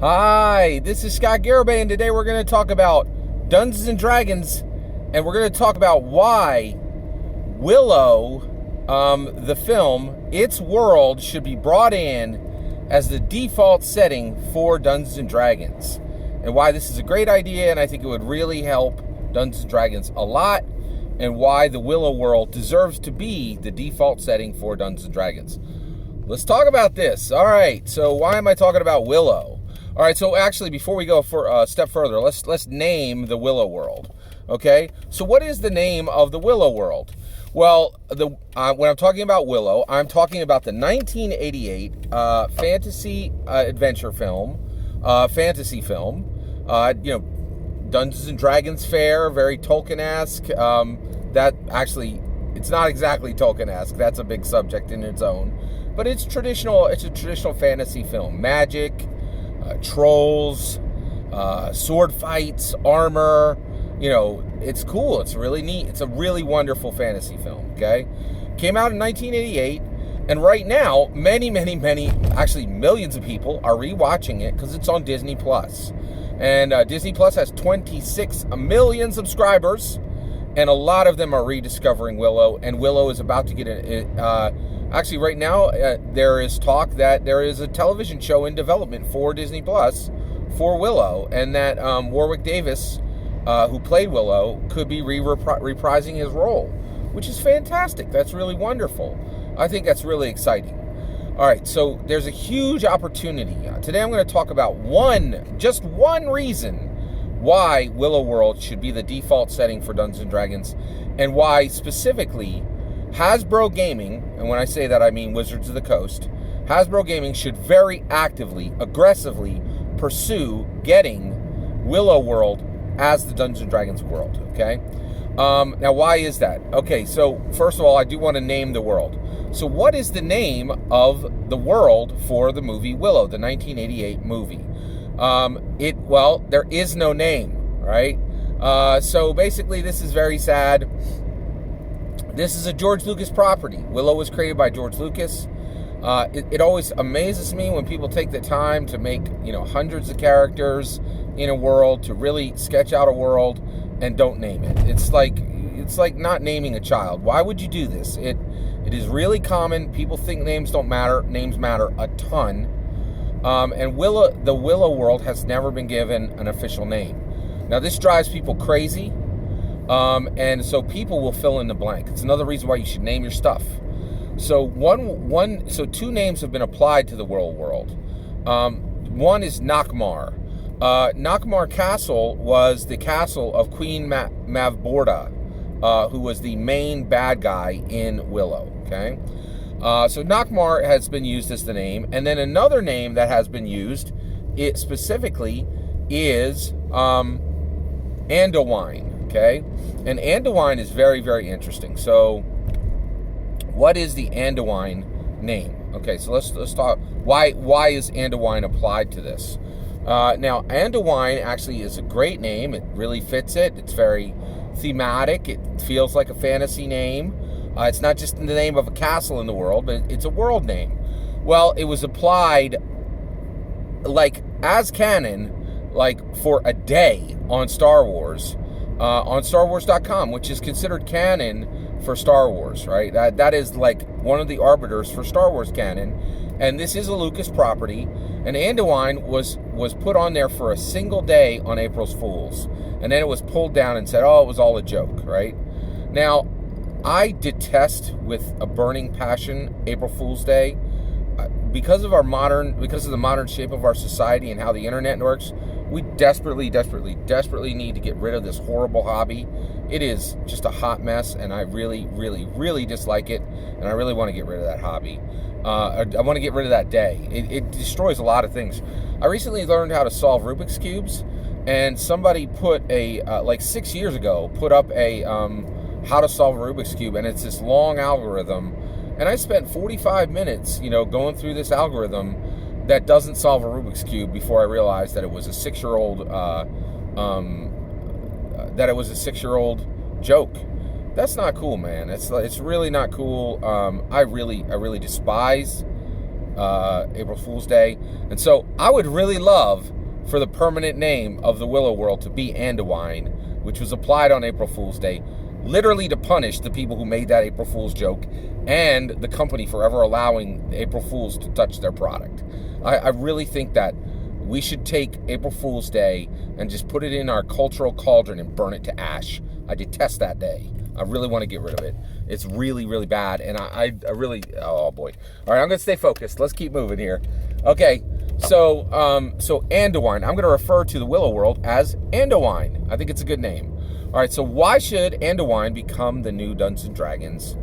Hi, this is Scott Garibay, and today we're going to talk about Dungeons and Dragons, and we're going to talk about why Willow, the film, its world should be brought in as the default setting for Dungeons and Dragons, and why this is a great idea, and I think it would really help Dungeons and Dragons a lot, and why the Willow world deserves to be the default setting for Dungeons and Dragons. Let's talk about this. All right, so why am I talking about Willow? All right, so actually, before we go for a step further, let's name the Willow world. Okay, so what is the name of the Willow world? Well, when I'm talking about Willow, I'm talking about the 1988 fantasy adventure film, fantasy film. Dungeons and Dragons fare, very Tolkien-esque. That actually, it's not exactly Tolkien-esque. That's a big subject in its own, but it's traditional. It's a traditional fantasy film. Magic. Trolls, sword fights, armor, it's cool. It's really neat. It's a really wonderful fantasy film, okay? Came out in 1988, and right now, many, actually millions of people are rewatching it because it's on Disney+. And Disney Plus has 26 million subscribers, and a lot of them are rediscovering Willow, and Willow is about to get actually, right now, there is talk that there is a television show in development for Disney Plus for Willow, and that Warwick Davis, who played Willow, could be reprising his role, which is fantastic. That's really wonderful. I think that's really exciting. All right, so there's a huge opportunity. Today I'm going to talk about just one reason why Willow World should be the default setting for Dungeons & Dragons, and why specifically Hasbro Gaming, and when I say that I mean Wizards of the Coast, Hasbro Gaming should very actively, aggressively pursue getting Willow World as the Dungeons & Dragons world, okay? Now, why is that? Okay, so first of all, I do want to name the world. So what is the name of the world for the movie Willow, the 1988 movie? There is no name, right? So basically, this is very sad. This is a George Lucas property. Willow was created by George Lucas. It always amazes me when people take the time to make, hundreds of characters in a world, to really sketch out a world and don't name it. It's like not naming a child. Why would you do this? It is really common. People think names don't matter. Names matter a ton. And the Willow world has never been given an official name. Now, this drives people crazy. And so people will fill in the blank. It's another reason why you should name your stuff. So so two names have been applied to the Willow world. One is Nockmaar. Nockmaar Castle was the castle of Queen Mavborda, who was the main bad guy in Willow. Okay, so Nockmaar has been used as the name, and then another name that has been used, it specifically is Andowyne. Okay, and Andowyne is very, very interesting. So, what is the Andowyne name? Okay, so let's talk. Why is Andowyne applied to this? Now, Andowyne actually is a great name. It really fits it. It's very thematic. It feels like a fantasy name. It's not just the name of a castle in the world, but it's a world name. Well, it was applied as canon, for a day on Star Wars. On StarWars.com, which is considered canon for Star Wars, right? That is one of the arbiters for Star Wars canon, and this is a Lucas property. And Andowyne was put on there for a single day on April's Fools, and then it was pulled down and said, "Oh, it was all a joke," right? Now, I detest with a burning passion April Fool's Day because of the modern shape of our society and how the internet works. We desperately need to get rid of this horrible hobby. It is just a hot mess, and I really dislike it, and I really want to get rid of that hobby. I want to get rid of that day. It destroys a lot of things. I recently learned how to solve Rubik's Cubes, and somebody put 6 years ago, put up a how to solve a Rubik's Cube, and it's this long algorithm, and I spent 45 minutes, going through this algorithm that doesn't solve a Rubik's Cube before I realized that it was a 6-year-old joke. That's not cool, man. It's really not cool. I really despise April Fool's Day. And so I would really love for the permanent name of the Willow world to be Andowyne, which was applied on April Fool's Day, literally to punish the people who made that April Fool's joke and the company for ever allowing April Fools to touch their product. I really think that we should take April Fool's Day and just put it in our cultural cauldron and burn it to ash. I detest that day. I really want to get rid of it. It's really, really bad. And I really, oh boy. All right, I'm going to stay focused. Let's keep moving here. Okay, so Andowyne. I'm going to refer to the Willow world as Andowyne. I think it's a good name. All right, so why should Andowyne become the new Dungeons & Dragons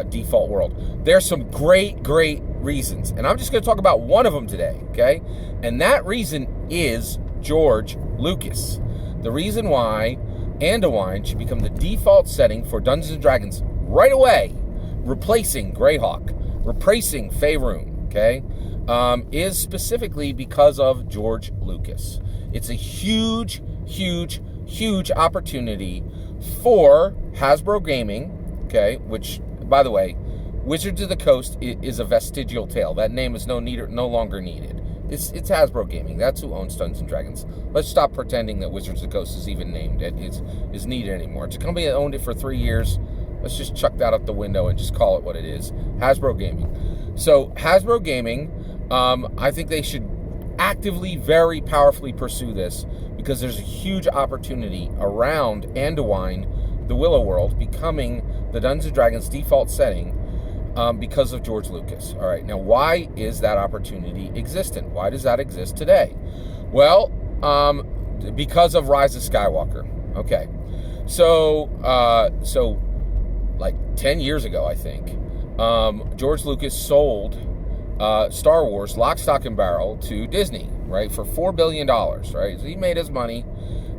default world? There's some great reasons, and I'm just going to talk about one of them today, okay? And that reason is George Lucas. The reason why Andowyne should become the default setting for Dungeons & Dragons right away, replacing Greyhawk, replacing Faerun, okay, is specifically because of George Lucas. It's a huge opportunity for Hasbro Gaming, okay, which, by the way, Wizards of the Coast is a vestigial tale. That name is no longer needed. It's Hasbro Gaming. That's who owns Dungeons & Dragons. Let's stop pretending that Wizards of the Coast is even named. Is needed anymore. It's a company that owned it for 3 years. Let's just chuck that out the window and just call it what it is. Hasbro Gaming. So Hasbro Gaming, I think they should actively, very powerfully pursue this because there's a huge opportunity around Andowyne, the Willow world, becoming the Dungeons & Dragons default setting because of George Lucas. All right, now why is that opportunity existent? Why does that exist today? Well, because of Rise of Skywalker. Okay, so like 10 years ago, I think, George Lucas sold Star Wars lock, stock, and barrel to Disney, right, for $4 billion, right? So he made his money,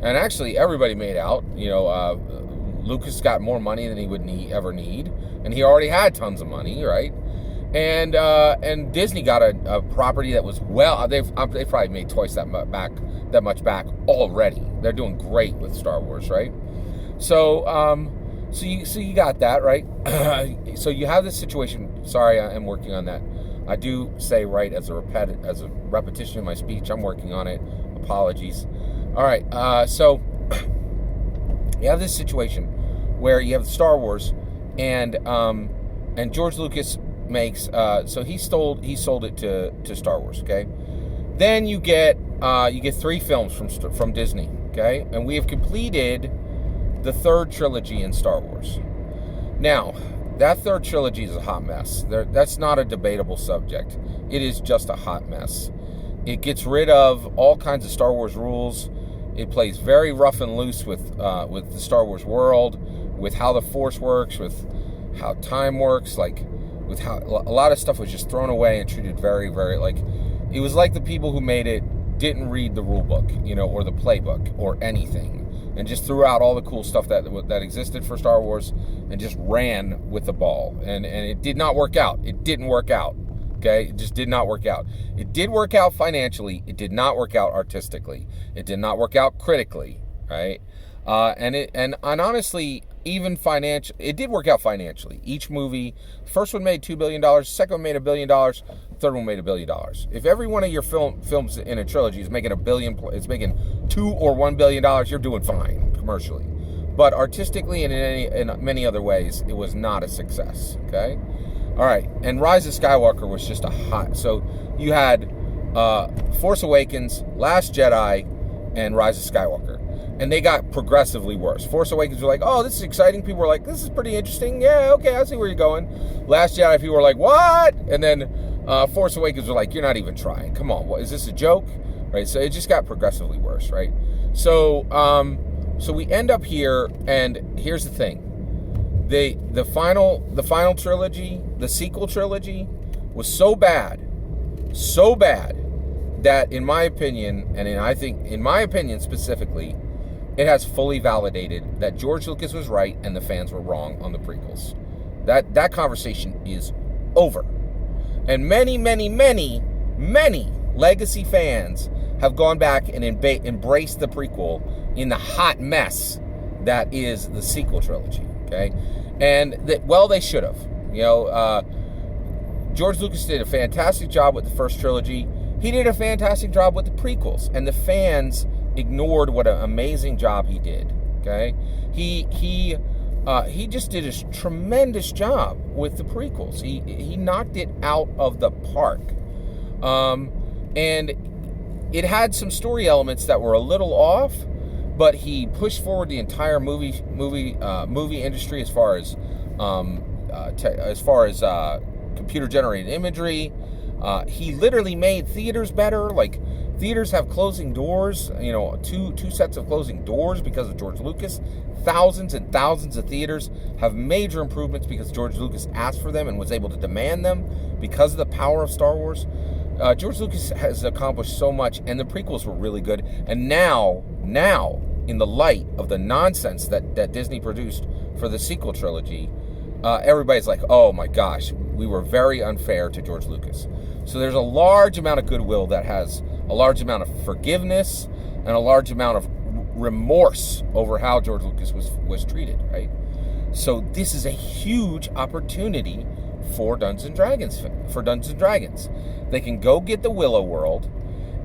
and actually everybody made out. You know, Lucas got more money than he would ever need, and he already had tons of money, right? And Disney got a property that was they've probably made twice that much back already. They're doing great with Star Wars, right? So you got that, right? So you have this situation. Sorry, I am working on that. I do say right as a repetition in my speech. I'm working on it. Apologies. All right. So you have this situation where you have Star Wars, and George Lucas makes. So he sold it to Star Wars. Okay. Then you get 3 films from Disney. Okay, and we have completed the 3rd trilogy in Star Wars. Now, that 3rd trilogy is a hot mess. That's not a debatable subject. It is just a hot mess. It gets rid of all kinds of Star Wars rules. It plays very rough and loose with the Star Wars world, with how the Force works, with how time works, like with how a lot of stuff was just thrown away and treated very, very like it was like the people who made it didn't read the rule book, or the playbook or anything, and just threw out all the cool stuff that existed for Star Wars and just ran with the ball. And it did not work out. It didn't work out. Okay? It just did not work out. It did work out financially. It did not work out artistically. It did not work out critically, right? And honestly, even financially, it did work out financially. Each movie, first one made $2 billion, second one made $1 billion, third one made $1 billion. If every one of your films in a trilogy is making $1 billion, it's making $2 or $1 billion, you're doing fine commercially. But artistically and in many other ways, it was not a success. Okay, all right. And Rise of Skywalker was just a hot. So you had Force Awakens, Last Jedi, and Rise of Skywalker. And they got progressively worse. Force Awakens were like, oh, this is exciting. People were like, this is pretty interesting. Yeah, okay, I see where you're going. Last Jedi, people were like, what? And then Force Awakens were like, you're not even trying. Come on, what is this, a joke? Right? So it just got progressively worse, right? So we end up here, and here's the thing. The final trilogy, the sequel trilogy, was so bad that in my opinion, and in my opinion specifically, it has fully validated that George Lucas was right and the fans were wrong on the prequels. That conversation is over. And many legacy fans have gone back and embraced the prequel in the hot mess that is the sequel trilogy, okay? And they should have. George Lucas did a fantastic job with the first trilogy. He did a fantastic job with the prequels, and the fans ignored what an amazing job he did. Okay, he just did a tremendous job with the prequels. He knocked it out of the park, and it had some story elements that were a little off, but he pushed forward the entire movie industry as far as computer generated imagery. He literally made theaters better. Like, theaters have closing doors, two sets of closing doors because of George Lucas. Thousands and thousands of theaters have major improvements because George Lucas asked for them and was able to demand them because of the power of Star Wars. George Lucas has accomplished so much, and the prequels were really good. And now, in the light of the nonsense that Disney produced for the sequel trilogy, everybody's like, oh my gosh, we were very unfair to George Lucas. So there's a large amount of goodwill that has a large amount of forgiveness and a large amount of remorse over how George Lucas was treated, right? So this is a huge opportunity for Dungeons and Dragons. They can go get the Willow world,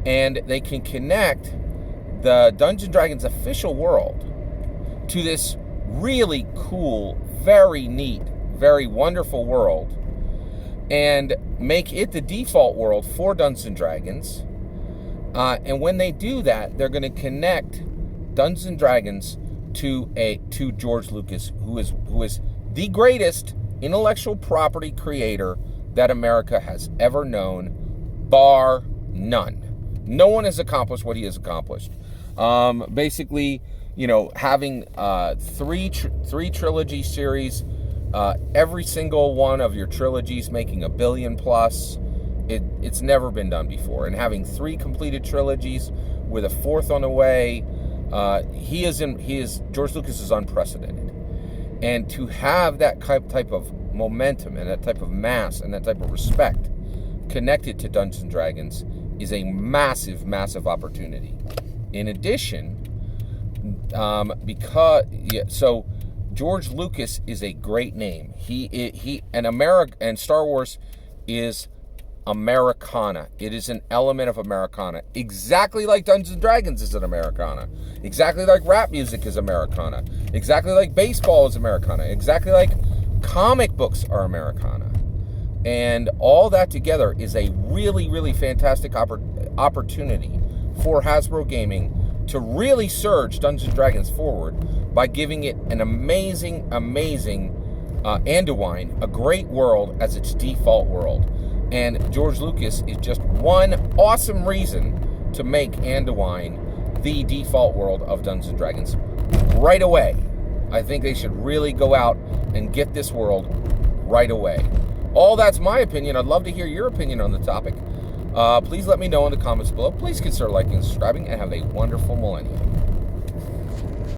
and they can connect the Dungeons and Dragons official world to this really cool, very neat, very wonderful world, and make it the default world for Dungeons and Dragons. And when they do that, they're going to connect Dungeons and Dragons to George Lucas, who is the greatest intellectual property creator that America has ever known, bar none. No one has accomplished what he has accomplished. Basically, having three trilogy series, every single one of your trilogies making $1 billion plus. It's never been done before. And having 3 completed trilogies with a 4th on the way, George Lucas is unprecedented. And to have that type of momentum and that type of mass and that type of respect connected to Dungeons and Dragons is a massive, massive opportunity. In addition, so George Lucas is a great name. And Star Wars is Americana. It is an element of Americana. Exactly like Dungeons and Dragons is an Americana. Exactly like rap music is Americana. Exactly like baseball is Americana. Exactly like comic books are Americana. And all that together is a really, really fantastic opportunity for Hasbro Gaming to really surge Dungeons and Dragons forward by giving it an amazing, amazing Andowyne, a great world as its default world. And George Lucas is just one awesome reason to make Andowyne the default world of Dungeons and Dragons right away. I think they should really go out and get this world right away. All that's my opinion. I'd love to hear your opinion on the topic. Please let me know in the comments below. Please consider liking and subscribing, and have a wonderful millennium.